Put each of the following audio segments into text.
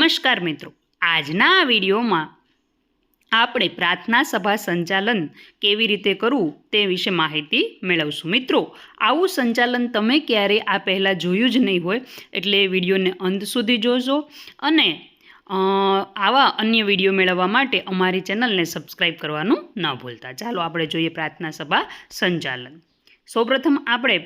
નમસ્કાર મિત્રો, આજના આ વિડીયોમાં આપણે પ્રાર્થના સભા સંચાલન કેવી રીતે કરવું તે વિશે માહિતી મેળવશું। મિત્રો, આવું સંચાલન તમે ક્યારે આ પહેલાં જોયું જ નહીં હોય, એટલે વિડીયોને અંત સુધી જોજો અને આવા અન્ય વિડીયો મેળવવા માટે અમારી ચેનલને સબસ્ક્રાઈબ કરવાનું ન ભૂલતા। ચાલો આપણે જોઈએ પ્રાર્થના સભા સંચાલન। સૌપ્રથમ આપણે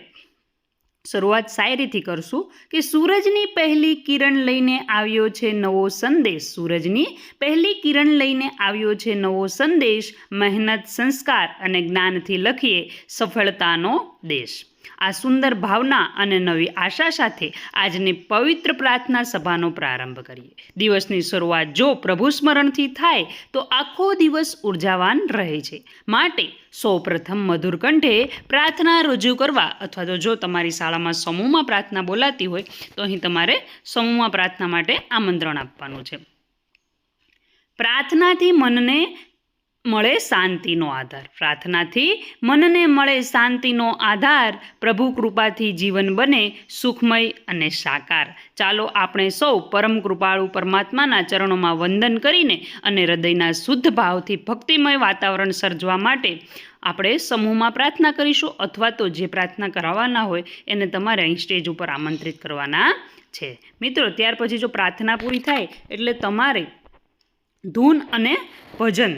શરૂઆત શાયરીથી કરશું કે સૂરજની પહેલી કિરણ લઈને આવ્યો છે નવો સંદેશ। સૂરજની પહેલી કિરણ લઈને આવ્યો છે નવો સંદેશ। મહેનત, સંસ્કાર અને જ્ઞાનથી લખીએ સફળતાનો દેશ। આ સુંદર ભાવના અને નવી આશા સાથે આજની પવિત્ર પ્રાર્થના સભાનો પ્રારંભ કરીએ। દિવસની શરૂઆત જો પ્રભુ સ્મરણથી થાય તો આખો દિવસ ઉર્જાવાન રહે છે। માટે સૌપ્રથમ મધુર કંઠે પ્રાર્થના રજૂ કરવા, અથવા તો જો તમારી શાળામાં સમૂહમાં પ્રાર્થના બોલાતી હોય તો અહીં તમારે સમૂહમાં પ્રાર્થના માટે આમંત્રણ આપવાનું છે। પ્રાર્થનાથી મનને મળે શાંતિનો આધાર। પ્રાર્થનાથી મનને મળે શાંતિનો આધાર। પ્રભુ કૃપાથી જીવન બને સુખમય અને સાકાર। ચાલો આપણે સૌ પરમ કૃપાળુ પરમાત્માના ચરણોમાં વંદન કરીને અને હૃદયના શુદ્ધ ભાવથી ભક્તિમય વાતાવરણ સર્જવા માટે આપણે સમૂહમાં પ્રાર્થના કરીશું, અથવા તો જે પ્રાર્થના કરાવવાના હોય એને તમારે અહીં સ્ટેજ ઉપર આમંત્રિત કરવાના છે। મિત્રો, ત્યાર પછી જો પ્રાર્થના પૂરી થાય એટલે તમારે ધૂન અને ભજન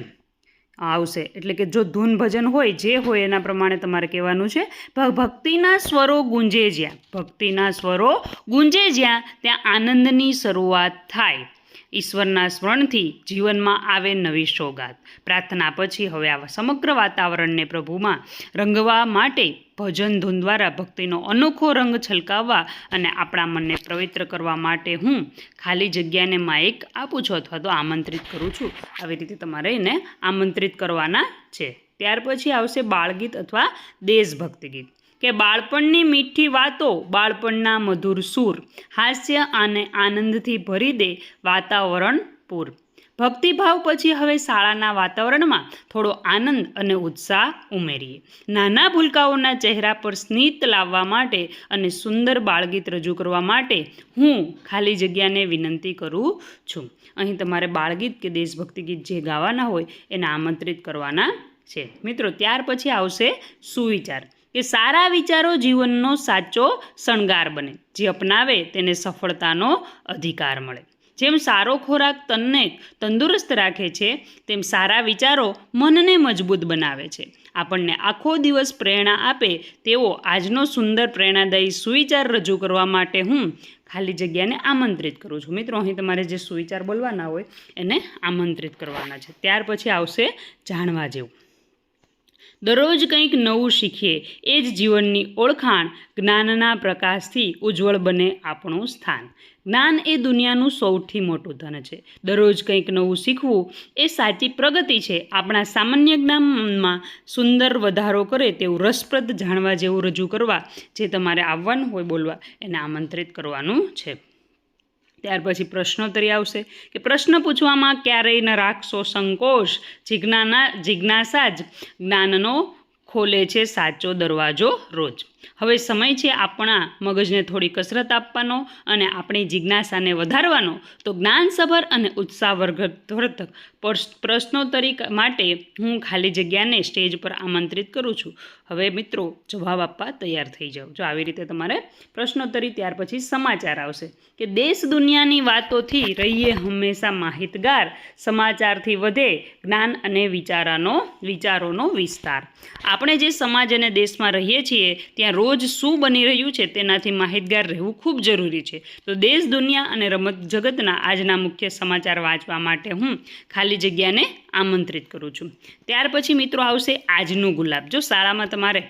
આવશે, એટલે કે જો ધૂન ભજન હોય જે હોય એના પ્રમાણે તમારે કહેવાનું છે। ભક્તિના સ્વરો ગુંજે જ્યાં, ભક્તિના સ્વરો ગુંજે જ્યાં ત્યાં આનંદની શરૂઆત થાય। ઈશ્વરના સ્મરણથી જીવનમાં આવે નવી સોગાત। પ્રાર્થના પછી હવે આવા સમગ્ર વાતાવરણને પ્રભુમાં રંગવા માટે ભજન ધૂન દ્વારા ભક્તિનો અનોખો રંગ છલકાવવા અને આપણા મનને પવિત્ર કરવા માટે હું ખાલી જગ્યાને માઇક આપું છું, અથવા તો આમંત્રિત કરું છું। આવી રીતે તમારે એને આમંત્રિત કરવાના છે। ત્યાર પછી આવશે બાળગીત અથવા દેશભક્તિ ગીત કે બાળપણની મીઠી વાતો, બાળપણના મધુર સૂર, હાસ્ય અને આનંદથી ભરી દે વાતાવરણ પૂર। ભક્તિભાવ પછી હવે શાળાના વાતાવરણમાં થોડો આનંદ અને ઉત્સાહ ઉમેરીએ। નાના ભૂલકાઓના ચહેરા પર સ્મિત લાવવા માટે અને સુંદર બાળગીત રજૂ કરવા માટે હું ખાલી જગ્યાને વિનંતી કરું છું। અહીં તમારે બાળગીત કે દેશભક્તિ ગીત જે ગાવાના હોય એને આમંત્રિત કરવાના છે। મિત્રો, ત્યાર પછી આવશે સુવિચાર કે સારા વિચારો જીવનનો સાચો શણગાર બને। જે અપનાવે તેને સફળતાનો અધિકાર મળે। જેમ સારો ખોરાક તનને તંદુરસ્ત રાખે છે, તેમ સારા વિચારો મનને મજબૂત બનાવે છે। આપણને આખો દિવસ પ્રેરણા આપે તેવો આજનો સુંદર પ્રેરણાદાયી સુવિચાર રજૂ કરવા માટે હું ખાલી જગ્યાને આમંત્રિત કરું છું। મિત્રો, અહીં તમારે જે સુવિચાર બોલવાના હોય એને આમંત્રિત કરવાના છે। ત્યાર પછી આવશે જાણવા જેવું। દરરોજ કંઈક નવું શીખીએ એ જ જીવનની ઓળખાણ। જ્ઞાનના પ્રકાશથી ઉજ્જવળ બને આપણું સ્થાન। જ્ઞાન એ દુનિયાનું સૌથી મોટું ધન છે। દરરોજ કંઈક નવું શીખવું એ સાચી પ્રગતિ છે। આપણા સામાન્ય જ્ઞાનમાં સુંદર વધારો કરે તેવું રસપ્રદ જાણવા જેવું રજૂ કરવા જે તમારે આવવાનું હોય બોલવા એને આમંત્રિત કરવાનું છે। ત્યાર પછી પ્રશ્નોત્તરી આવશે કે પ્રશ્ન પૂછવામાં ક્યારેય ન રાખશો સંકોચ। જિજ્ઞાસા જ જ્ઞાનનો ખોલે છે સાચો દરવાજો રોજ। હવે સમય છે આપણા મગજને થોડી કસરત આપવાનો અને આપણી જિજ્ઞાસાને વધારવાનો। તો જ્ઞાનસભર અને ઉત્સાહવર્ધક પ્રશ્નોત્તરી માટે હું ખાલી જગ્યાને સ્ટેજ પર આમંત્રિત કરું છું। હવે મિત્રો, જવાબ આપવા તૈયાર થઈ જાઓ। જો આવી રીતે તમારે પ્રશ્નોત્તરી, ત્યાર પછી સમાચાર આવશે કે દેશ દુનિયાની વાતોથી રહીએ હંમેશા માહિતગાર। સમાચારથી વધે જ્ઞાન અને વિચારોનો વિસ્તાર। આપણે જે સમાજ અને દેશમાં રહીએ છીએ ત્યાં રોજ શું બની રહ્યું છે તેનાથી માહિતગાર રહેવું ખૂબ જરૂરી છે। તો દેશ, દુનિયા અને રમત જગતના આજના મુખ્ય સમાચાર વાંચવા માટે હું ખાલી જગ્યાને આમંત્રિત કરું છું। ત્યાર પછી મિત્રો આવશે આજનું ગુલાબ। જો શાળામાં તમારે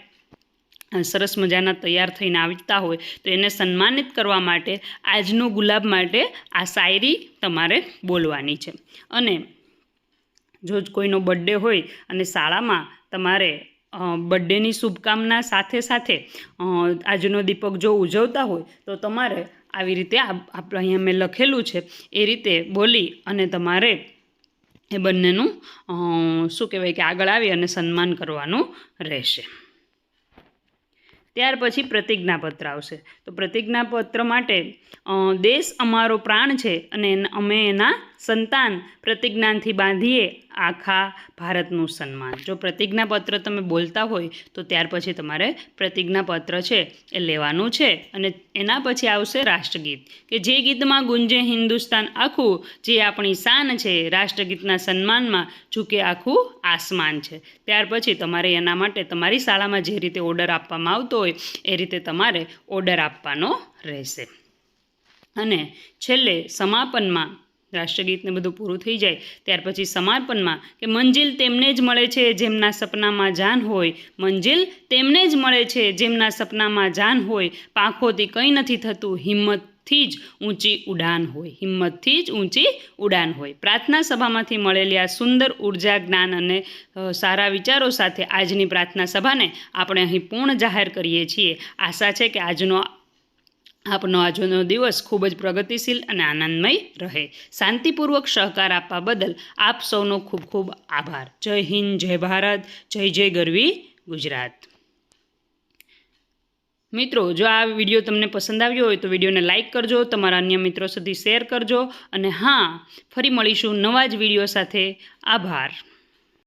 સરસ મજાના તૈયાર થઈને આવતા હોય તો એને સન્માનિત કરવા માટે આજનું ગુલાબ માટે આ શાયરી તમારે બોલવાની છે। અને જો કોઈનો બર્થડે હોય અને શાળામાં તમારે બર્થડેની શુભકામના સાથે સાથે આજનો દીપક જો ઉજવતા હોય તો તમારે આવી રીતે આપણે અહીંયા મેં લખેલું છે એ રીતે બોલી અને તમારે એ બંનેનું શું કહેવાય કે આગળ આવી અને સન્માન કરવાનું રહેશે। ત્યાર પછી પ્રતિજ્ઞાપત્ર આવશે. તો પ્રતિજ્ઞાપત્ર માટે દેશ અમારો પ્રાણ છે અને અમે એના સંતાન પ્રતિજ્ઞાથી બાંધીએ આખા ભારતનું સન્માન. જો પ્રતિજ્ઞાપત્ર તમે બોલતા હોય તો ત્યાર પછી તમારે પ્રતિજ્ઞાપત્ર છે એ લેવાનું છે. અને એના પછી આવશે રાષ્ટ્રગીત, કે જે ગીતમાં ગુંજે હિન્દુસ્તાન આખું, જે આપણી શાન છે, રાષ્ટ્રગીતના સન્માનમાં ઝૂકે આખું આસમાન છે. ત્યાર પછી તમારે એના માટે તમારી શાળામાં જે રીતે ઓર્ડર આપવામાં આવતો હોય એ રીતે તમારે ઓર્ડર આપવાનો રહેશે. અને છેલ્લે સમાપનમાં રાષ્ટ્રગીતને બધું પૂરું થઈ જાય ત્યાર પછી સમાપનમાં કે મંજિલ તેમને જ મળે છે જેમના સપનામાં જાન હોય, મંજિલ તેમને જ મળે છે જેમના સપનામાં જાન હોય, પાંખોથી કંઈ નથી થતું, હિંમતથી જ ઊંચી ઉડાન હોય, હિંમતથી જ ઊંચી ઉડાન હોય. પ્રાર્થના સભામાંથી મળેલી આ સુંદર ઉર્જા, જ્ઞાન અને સારા વિચારો સાથે આજની પ્રાર્થના સભાને આપણે અહીં પૂર્ણ જાહેર કરીએ છીએ. આશા છે કે આપનો આજનો દિવસ ખૂબ જ પ્રગતિશીલ અને આનંદમય રહે. શાંતિપૂર્વક સહકાર આપવા બદલ આપ સૌનો ખૂબ ખૂબ આભાર. જય હિન્દ, જય ભારત, જય જય ગરવી ગુજરાત. મિત્રો, જો આ વિડીયો તમને પસંદ આવ્યો હોય તો વિડીયોને લાઇક કરજો, તમારા અન્ય મિત્રો સુધી શેર કરજો. અને હા, ફરી મળીશું નવા જ વિડીયો સાથે. આભાર.